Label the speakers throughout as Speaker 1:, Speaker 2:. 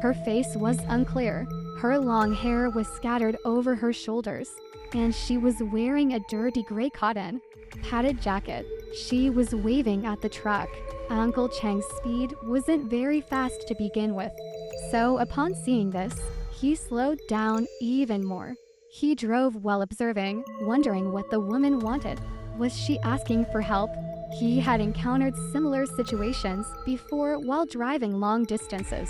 Speaker 1: Her face was unclear. Her long hair was scattered over her shoulders, and she was wearing a dirty gray cotton padded jacket. She was waving at the truck. Uncle Chang's speed wasn't very fast to begin with, so upon seeing this, he slowed down even more. He drove while observing, wondering what the woman wanted. Was she asking for help? He had encountered similar situations before while driving long distances.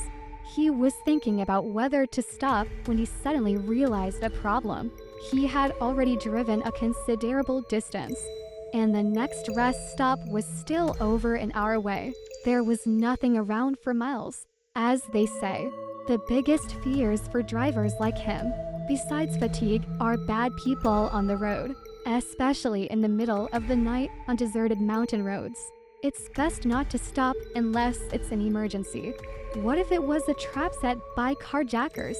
Speaker 1: He was thinking about whether to stop when he suddenly realized a problem. He had already driven a considerable distance, and the next rest stop was still over an hour away. There was nothing around for miles. As they say, the biggest fears for drivers like him, besides fatigue, are bad people on the road, especially in the middle of the night on deserted mountain roads. It's best not to stop unless it's an emergency. What if it was a trap set by carjackers?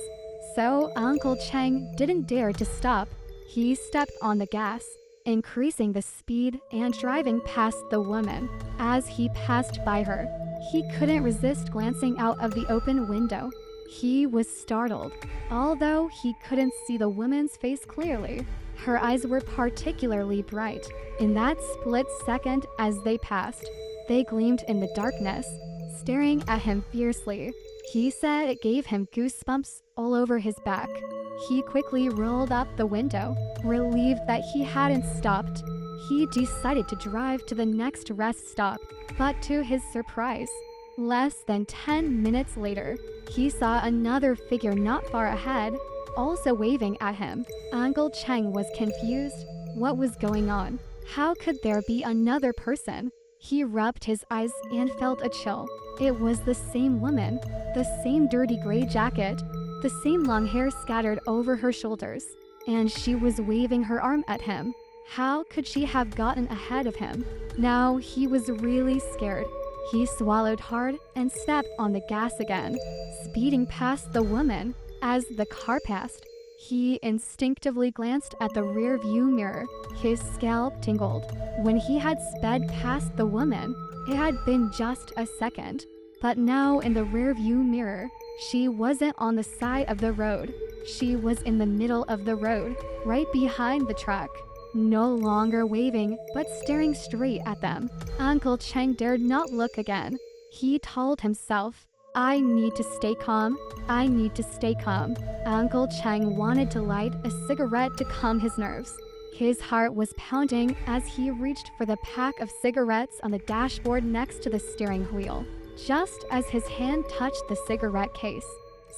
Speaker 1: So Uncle Chang didn't dare to stop. He stepped on the gas, increasing the speed and driving past the woman. As he passed by her, he couldn't resist glancing out of the open window. He was startled. Although he couldn't see the woman's face clearly, her eyes were particularly bright. In that split second as they passed, they gleamed in the darkness, staring at him fiercely. He said it gave him goosebumps all over his back. He quickly rolled up the window, relieved that he hadn't stopped. He decided to drive to the next rest stop, but to his surprise, less than 10 minutes later, he saw another figure not far ahead, also waving at him. Uncle Chang was confused. What was going on? How could there be another person? He rubbed his eyes and felt a chill. It was the same woman, the same dirty gray jacket, the same long hair scattered over her shoulders, and she was waving her arm at him. How could she have gotten ahead of him? Now he was really scared. He swallowed hard and stepped on the gas again, speeding past the woman. As the car passed, he instinctively glanced at the rear-view mirror. His scalp tingled. When he had sped past the woman, it had been just a second. But now in the rear-view mirror, she wasn't on the side of the road. She was in the middle of the road, right behind the truck. No longer waving, but staring straight at them. Uncle Chang dared not look again. He told himself, I need to stay calm. I need to stay calm. Uncle Chang wanted to light a cigarette to calm his nerves. His heart was pounding as he reached for the pack of cigarettes on the dashboard next to the steering wheel. Just as his hand touched the cigarette case,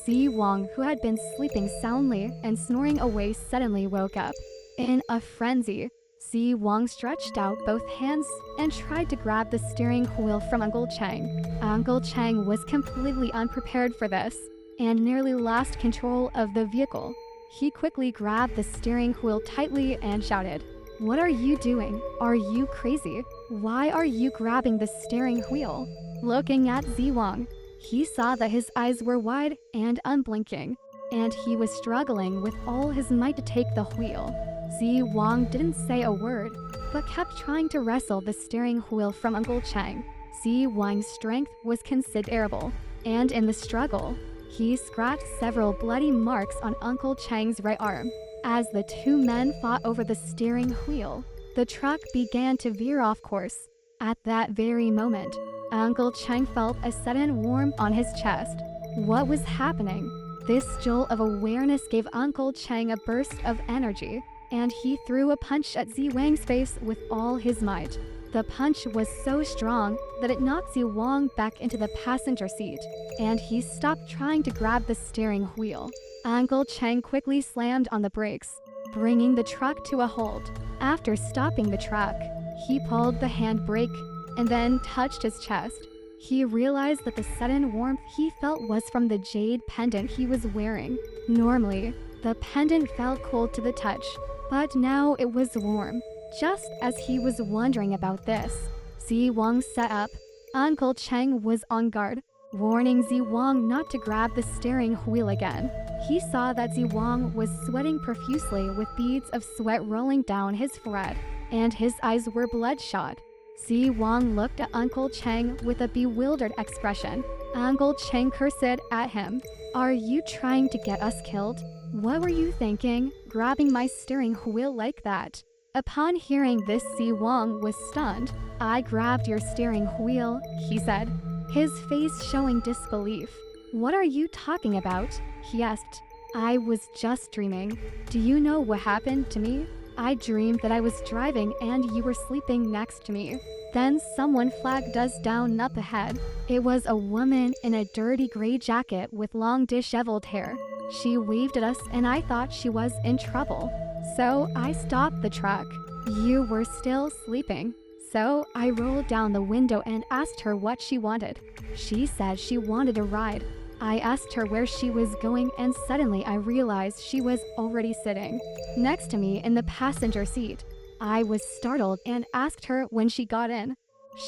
Speaker 1: Zi Wang, who had been sleeping soundly and snoring away, suddenly woke up. In a frenzy, Zi Wang stretched out both hands and tried to grab the steering wheel from Uncle Chang. Uncle Chang was completely unprepared for this and nearly lost control of the vehicle. He quickly grabbed the steering wheel tightly and shouted, What are you doing? Are you crazy? Why are you grabbing the steering wheel? Looking at Zi Wang, he saw that his eyes were wide and unblinking, and he was struggling with all his might to take the wheel. Zi Wang didn't say a word, but kept trying to wrestle the steering wheel from Uncle Chang. Zi Wang's strength was considerable, and in the struggle, he scratched several bloody marks on Uncle Chang's right arm. As the two men fought over the steering wheel, the truck began to veer off course. At that very moment, Uncle Chang felt a sudden warmth on his chest. What was happening? This jolt of awareness gave Uncle Chang a burst of energy, and he threw a punch at Zi Wang's face with all his might. The punch was so strong that it knocked Zi Wang back into the passenger seat, and he stopped trying to grab the steering wheel. Uncle Chang quickly slammed on the brakes, bringing the truck to a halt. After stopping the truck, he pulled the handbrake and then touched his chest. He realized that the sudden warmth he felt was from the jade pendant he was wearing. Normally, the pendant felt cold to the touch, but now it was warm. Just as he was wondering about this, Zi Wang sat up. Uncle Chang was on guard, warning Zi Wang not to grab the steering wheel again. He saw that Zi Wang was sweating profusely with beads of sweat rolling down his forehead, and his eyes were bloodshot. Si Wang looked at Uncle Chang with a bewildered expression. Uncle Chang cursed at him. Are you trying to get us killed? What were you thinking, grabbing my steering wheel like that? Upon hearing this, Si Wang was stunned. I grabbed your steering wheel, he said, his face showing disbelief. What are you talking about? He asked. I was just dreaming. Do you know what happened to me? I dreamed that I was driving and you were sleeping next to me. Then someone flagged us down up ahead. It was a woman in a dirty gray jacket with long disheveled hair. She waved at us and I thought she was in trouble. So I stopped the truck. You were still sleeping. So I rolled down the window and asked her what she wanted. She said she wanted a ride. I asked her where she was going and suddenly I realized she was already sitting next to me in the passenger seat. I was startled and asked her when she got in.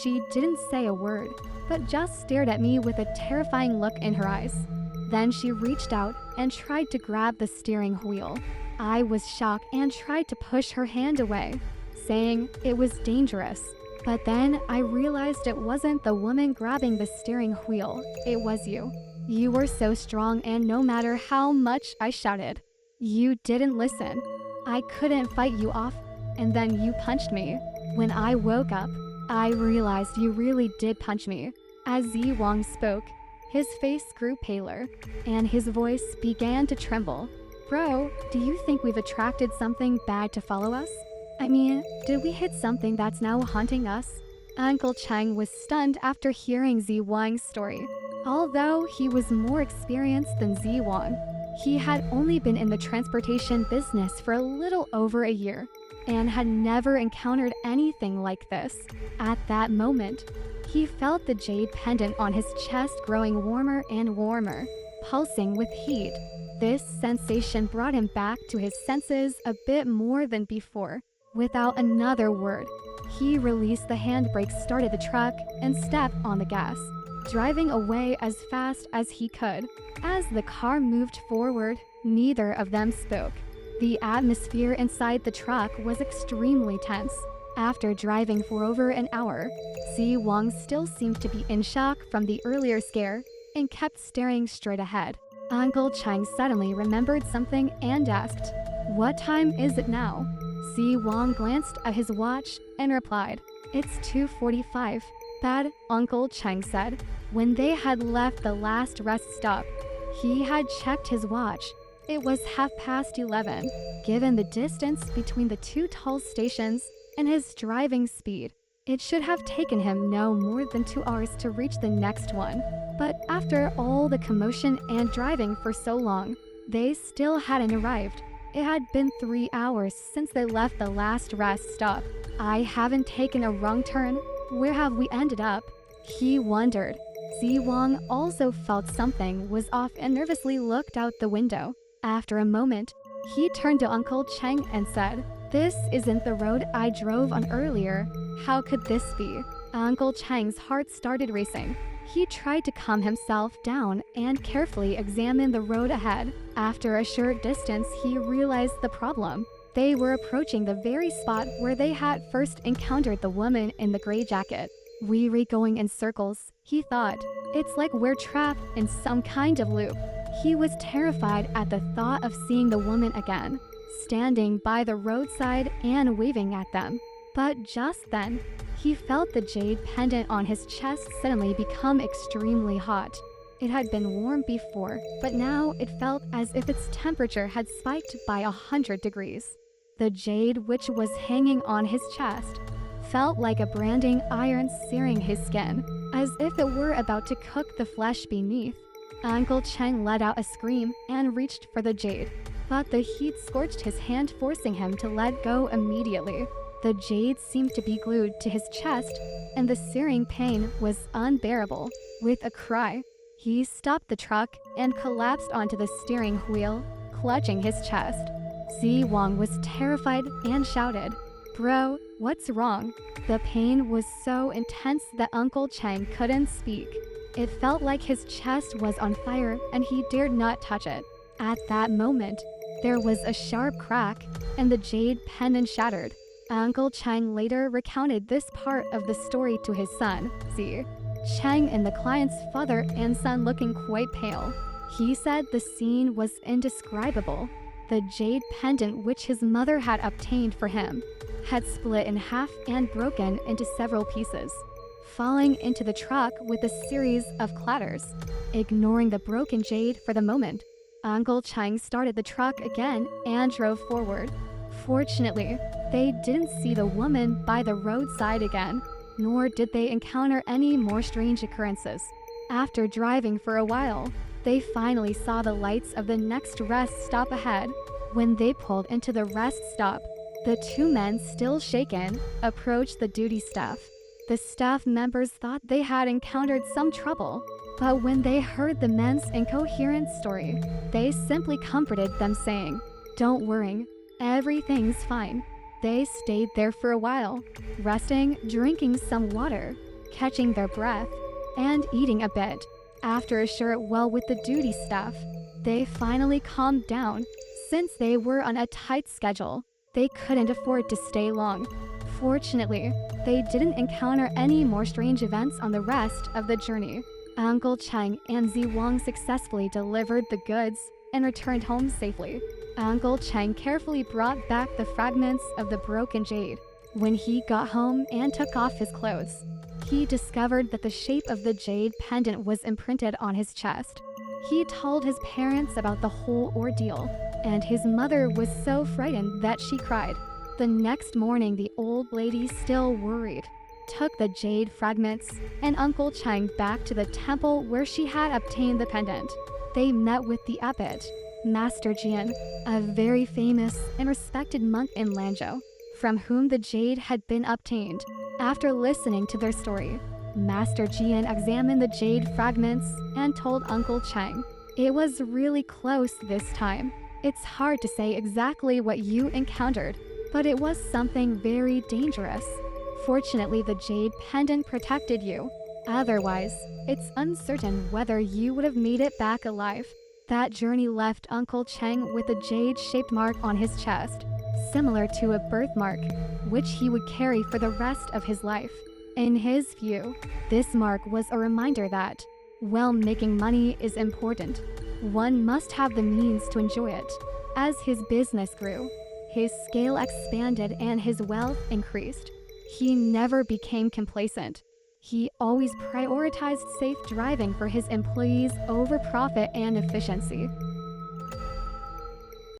Speaker 1: She didn't say a word, but just stared at me with a terrifying look in her eyes. Then she reached out and tried to grab the steering wheel. I was shocked and tried to push her hand away, saying it was dangerous. But then I realized it wasn't the woman grabbing the steering wheel, it was you. You were so strong and no matter how much I shouted, you didn't listen. I couldn't fight you off and then you punched me. When I woke up, I realized you really did punch me. As Si Wang spoke, his face grew paler and his voice began to tremble. Bro, do you think we've attracted something bad to follow us? I mean, did we hit something that's now haunting us? Uncle Chang was stunned after hearing Si Wang's story. Although he was more experienced than Si Wang, he had only been in the transportation business for a little over a year and had never encountered anything like this. At that moment, he felt the jade pendant on his chest growing warmer and warmer, pulsing with heat. This sensation brought him back to his senses a bit more than before. Without another word, he released the handbrake, started the truck, and stepped on the gas, driving away as fast as he could. As the car moved forward, neither of them spoke. The atmosphere inside the truck was extremely tense. After driving for over an hour, Si Wang still seemed to be in shock from the earlier scare and kept staring straight ahead. Uncle Chang suddenly remembered something and asked, "What time is it now?" Si Wang glanced at his watch and replied, "It's 2:45. Bad," Uncle Chang said. When they had left the last rest stop, he had checked his watch. It was 11:30. Given the distance between the two toll stations and his driving speed, it should have taken him no more than 2 hours to reach the next one. But after all the commotion and driving for so long, they still hadn't arrived. It had been 3 hours since they left the last rest stop. I haven't taken a wrong turn. Where have we ended up? He wondered. Si Wang also felt something was off and nervously looked out the window. After a moment, he turned to Uncle Chang and said, "This isn't the road I drove on earlier. How could this be?" Uncle Chang's heart started racing. He tried to calm himself down and carefully examine the road ahead. After a short distance, he realized the problem. They were approaching the very spot where they had first encountered the woman in the gray jacket. We're going in circles, he thought. It's like we're trapped in some kind of loop. He was terrified at the thought of seeing the woman again, standing by the roadside and waving at them. But just then, he felt the jade pendant on his chest suddenly become extremely hot. It had been warm before, but now it felt as if its temperature had spiked by 100 degrees. The jade, which was hanging on his chest, felt like a branding iron searing his skin, as if it were about to cook the flesh beneath. Uncle Chang let out a scream and reached for the jade, but the heat scorched his hand, forcing him to let go immediately. The jade seemed to be glued to his chest, and the searing pain was unbearable. With a cry, he stopped the truck and collapsed onto the steering wheel, clutching his chest. Si Wang was terrified and shouted, "Bro, what's wrong?" The pain was so intense that Uncle Chang couldn't speak. It felt like his chest was on fire and he dared not touch it. At that moment, there was a sharp crack and the jade pendant shattered. Uncle Chang later recounted this part of the story to his son, Z. Chang and the client's father and son looking quite pale. He said the scene was indescribable. The jade pendant which his mother had obtained for him had split in half and broken into several pieces, falling into the truck with a series of clatters. Ignoring the broken jade for the moment, Uncle Chang started the truck again and drove forward. Fortunately, they didn't see the woman by the roadside again, nor did they encounter any more strange occurrences. After driving for a while, they finally saw the lights of the next rest stop ahead. When they pulled into the rest stop, the two men, still shaken, approached the duty staff. The staff members thought they had encountered some trouble, but when they heard the men's incoherent story, they simply comforted them, saying, "Don't worry, everything's fine." They stayed there for a while, resting, drinking some water, catching their breath, and eating a bit. After a short while with the duty staff, they finally calmed down. Since they were on a tight schedule, they couldn't afford to stay long. Fortunately, they didn't encounter any more strange events on the rest of the journey. Uncle Chang and Zi Wang successfully delivered the goods and returned home safely. Uncle Chang carefully brought back the fragments of the broken jade. When he got home and took off his clothes, he discovered that the shape of the jade pendant was imprinted on his chest. He told his parents about the whole ordeal, and his mother was so frightened that she cried. The next morning, the old lady, still worried, took the jade fragments and Uncle Chang back to the temple where she had obtained the pendant. They met with the abbot, Master Jian, a very famous and respected monk in Lanzhou, from whom the jade had been obtained. After listening to their story, Master Jian examined the jade fragments and told Uncle Chang, "It was really close this time. It's hard to say exactly what you encountered, but it was something very dangerous. Fortunately, the jade pendant protected you. Otherwise, it's uncertain whether you would have made it back alive." That journey left Uncle Chang with a jade-shaped mark on his chest, similar to a birthmark, which he would carry for the rest of his life. In his view, this mark was a reminder that, while making money is important, one must have the means to enjoy it. As his business grew, his scale expanded and his wealth increased. He never became complacent. He always prioritized safe driving for his employees over profit and efficiency.